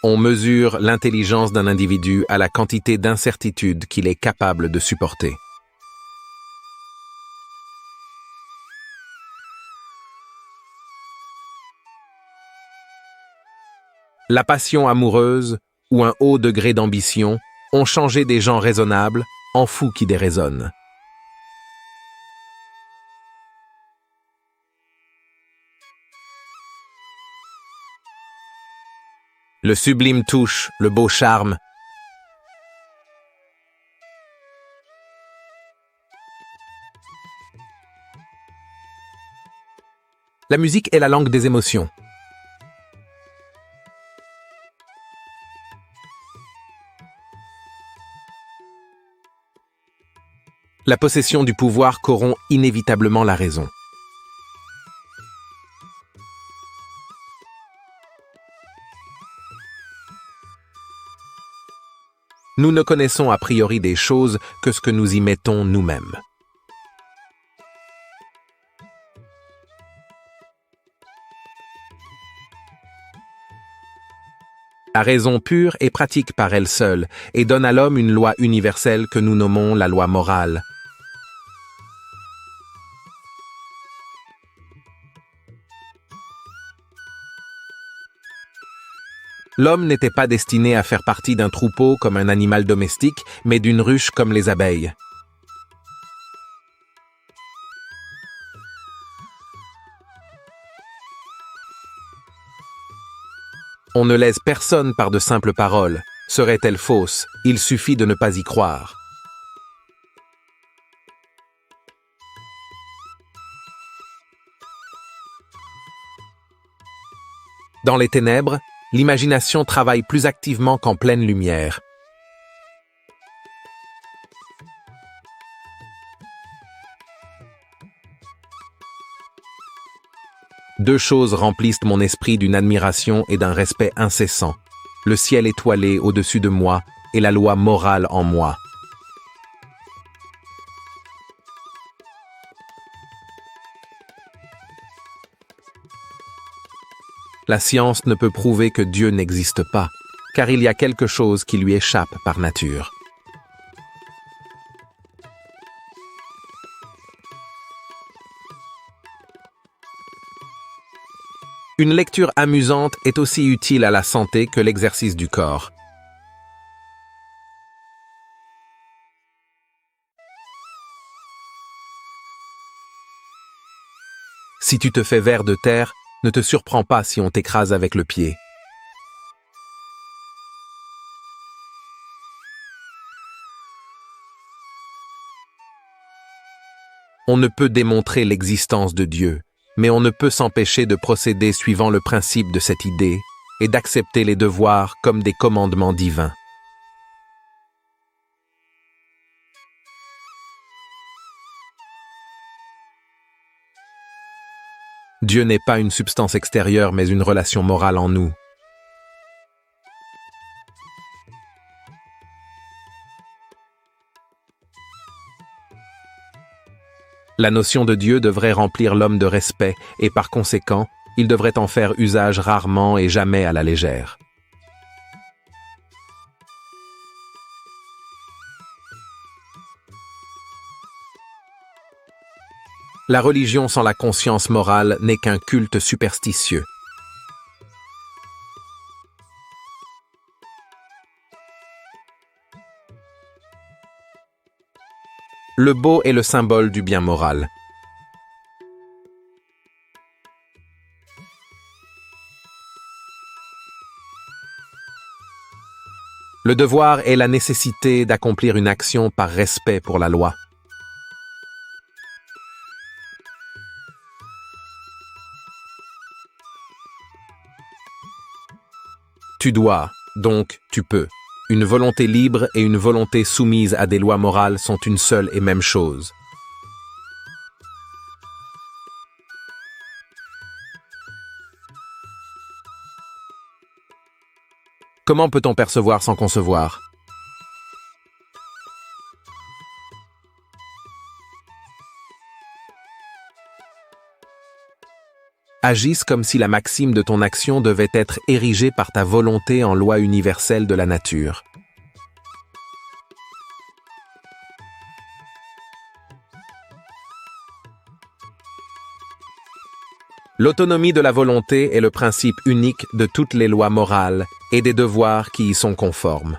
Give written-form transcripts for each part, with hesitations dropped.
On mesure l'intelligence d'un individu à la quantité d'incertitude qu'il est capable de supporter. La passion amoureuse ou un haut degré d'ambition ont changé des gens raisonnables en fous qui déraisonnent. Le sublime touche, le beau charme. La musique est la langue des émotions. La possession du pouvoir corrompt inévitablement la raison. Nous ne connaissons a priori des choses que ce que nous y mettons nous-mêmes. La raison pure est pratique par elle seule et donne à l'homme une loi universelle que nous nommons la loi morale. L'homme n'était pas destiné à faire partie d'un troupeau comme un animal domestique, mais d'une ruche comme les abeilles. On ne lèse personne par de simples paroles. Seraient-elles fausses? Il suffit de ne pas y croire. Dans les ténèbres, l'imagination travaille plus activement qu'en pleine lumière. Deux choses remplissent mon esprit d'une admiration et d'un respect incessant. Le ciel étoilé au-dessus de moi et la loi morale en moi. La science ne peut prouver que Dieu n'existe pas, car il y a quelque chose qui lui échappe par nature. Une lecture amusante est aussi utile à la santé que l'exercice du corps. Si tu te fais ver de terre, ne te surprends pas si on t'écrase avec le pied. On ne peut démontrer l'existence de Dieu, mais on ne peut s'empêcher de procéder suivant le principe de cette idée et d'accepter les devoirs comme des commandements divins. Dieu n'est pas une substance extérieure, mais une relation morale en nous. La notion de Dieu devrait remplir l'homme de respect et par conséquent, il devrait en faire usage rarement et jamais à la légère. La religion sans la conscience morale n'est qu'un culte superstitieux. Le beau est le symbole du bien moral. Le devoir est la nécessité d'accomplir une action par respect pour la loi. Tu dois, donc tu peux. Une volonté libre et une volonté soumise à des lois morales sont une seule et même chose. Comment peut-on percevoir sans concevoir? agissent comme si la maxime de ton action devait être érigée par ta volonté en loi universelle de la nature. L'autonomie de la volonté est le principe unique de toutes les lois morales et des devoirs qui y sont conformes.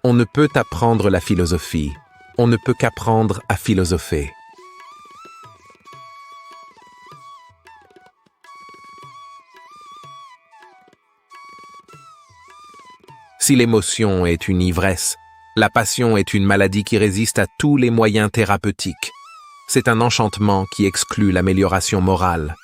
On ne peut apprendre la philosophie, on ne peut qu'apprendre à philosopher. Si l'émotion est une ivresse, la passion est une maladie qui résiste à tous les moyens thérapeutiques. C'est un enchantement qui exclut l'amélioration morale.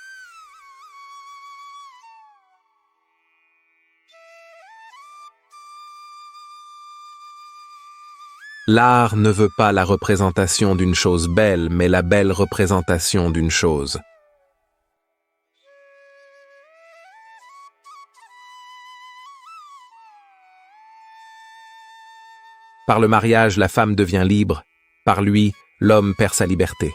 L'art ne veut pas la représentation d'une chose belle, mais la belle représentation d'une chose. Par le mariage, la femme devient libre. Par lui, l'homme perd sa liberté.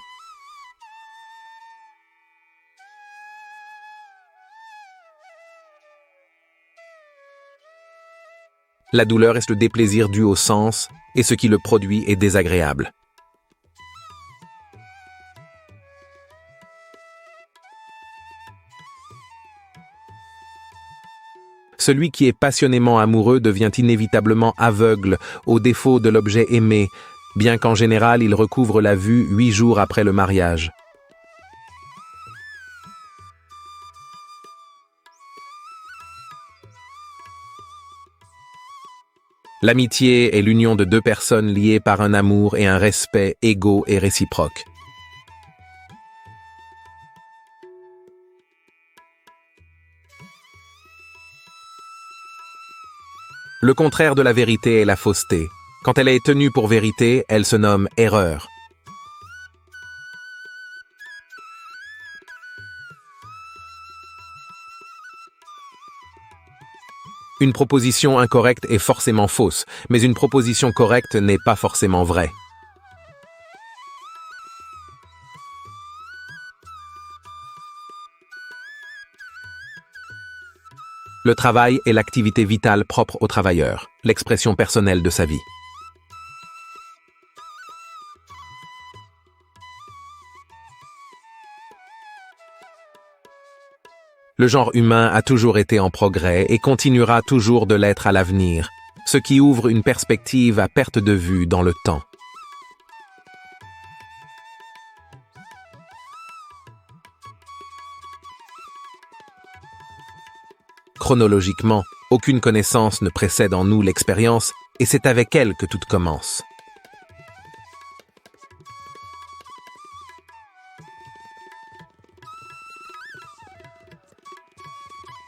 La douleur est le déplaisir dû au sens, et ce qui le produit est désagréable. Celui qui est passionnément amoureux devient inévitablement aveugle au défaut de l'objet aimé, bien qu'en général il recouvre la vue 8 jours après le mariage. L'amitié est l'union de deux personnes liées par un amour et un respect égaux et réciproques. Le contraire de la vérité est la fausseté. Quand elle est tenue pour vérité, elle se nomme erreur. Une proposition incorrecte est forcément fausse, mais une proposition correcte n'est pas forcément vraie. Le travail est l'activité vitale propre au travailleur, l'expression personnelle de sa vie. Le genre humain a toujours été en progrès et continuera toujours de l'être à l'avenir, ce qui ouvre une perspective à perte de vue dans le temps. Chronologiquement, aucune connaissance ne précède en nous l'expérience, et c'est avec elle que tout commence.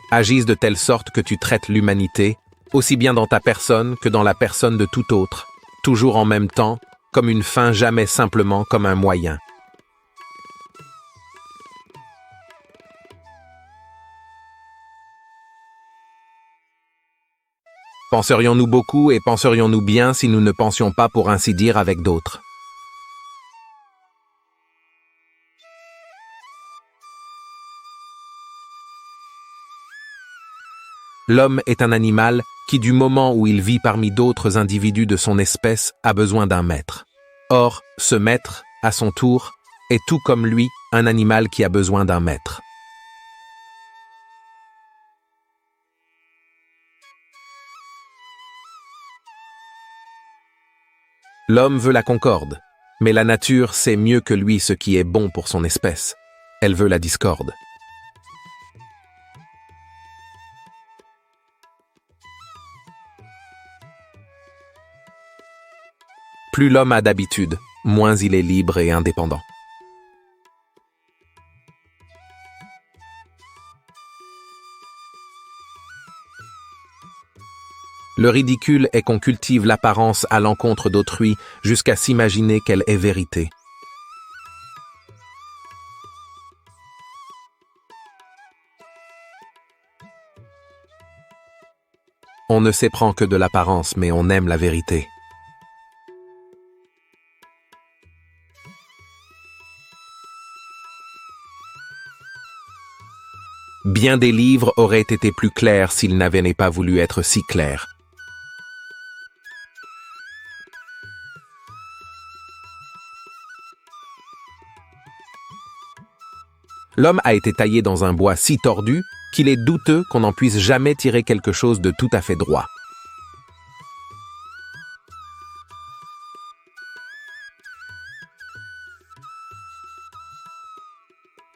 Agisse de telle sorte que tu traites l'humanité, aussi bien dans ta personne que dans la personne de tout autre, toujours en même temps, comme une fin, jamais simplement comme un moyen. Penserions-nous beaucoup et penserions-nous bien si nous ne pensions pas pour ainsi dire avec d'autres? L'homme est un animal qui, du moment où il vit parmi d'autres individus de son espèce, a besoin d'un maître. Or, ce maître, à son tour, est tout comme lui un animal qui a besoin d'un maître. L'homme veut la concorde, mais la nature sait mieux que lui ce qui est bon pour son espèce. Elle veut la discorde. Plus l'homme a d'habitude, moins il est libre et indépendant. Le ridicule est qu'on cultive l'apparence à l'encontre d'autrui jusqu'à s'imaginer qu'elle est vérité. On ne s'éprend que de l'apparence, mais on aime la vérité. Bien des livres auraient été plus clairs s'ils n'avaient pas voulu être si clairs. L'homme a été taillé dans un bois si tordu qu'il est douteux qu'on n'en puisse jamais tirer quelque chose de tout à fait droit.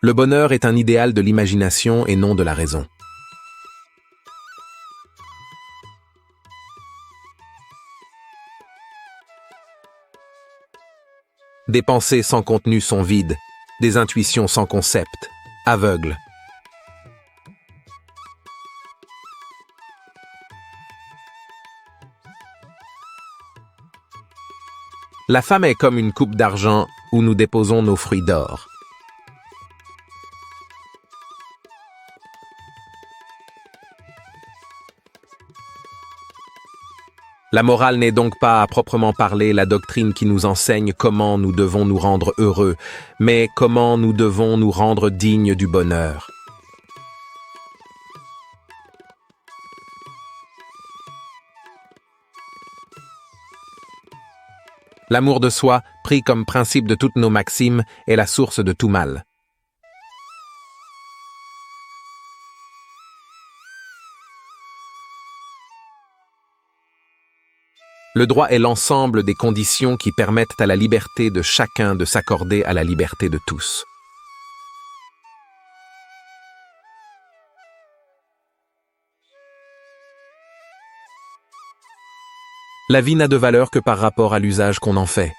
Le bonheur est un idéal de l'imagination et non de la raison. Des pensées sans contenu sont vides, des intuitions sans concept, aveugles. La femme est comme une coupe d'argent où nous déposons nos fruits d'or. La morale n'est donc pas à proprement parler la doctrine qui nous enseigne comment nous devons nous rendre heureux, mais comment nous devons nous rendre dignes du bonheur. L'amour de soi, pris comme principe de toutes nos maximes, est la source de tout mal. Le droit est l'ensemble des conditions qui permettent à la liberté de chacun de s'accorder à la liberté de tous. La vie n'a de valeur que par rapport à l'usage qu'on en fait.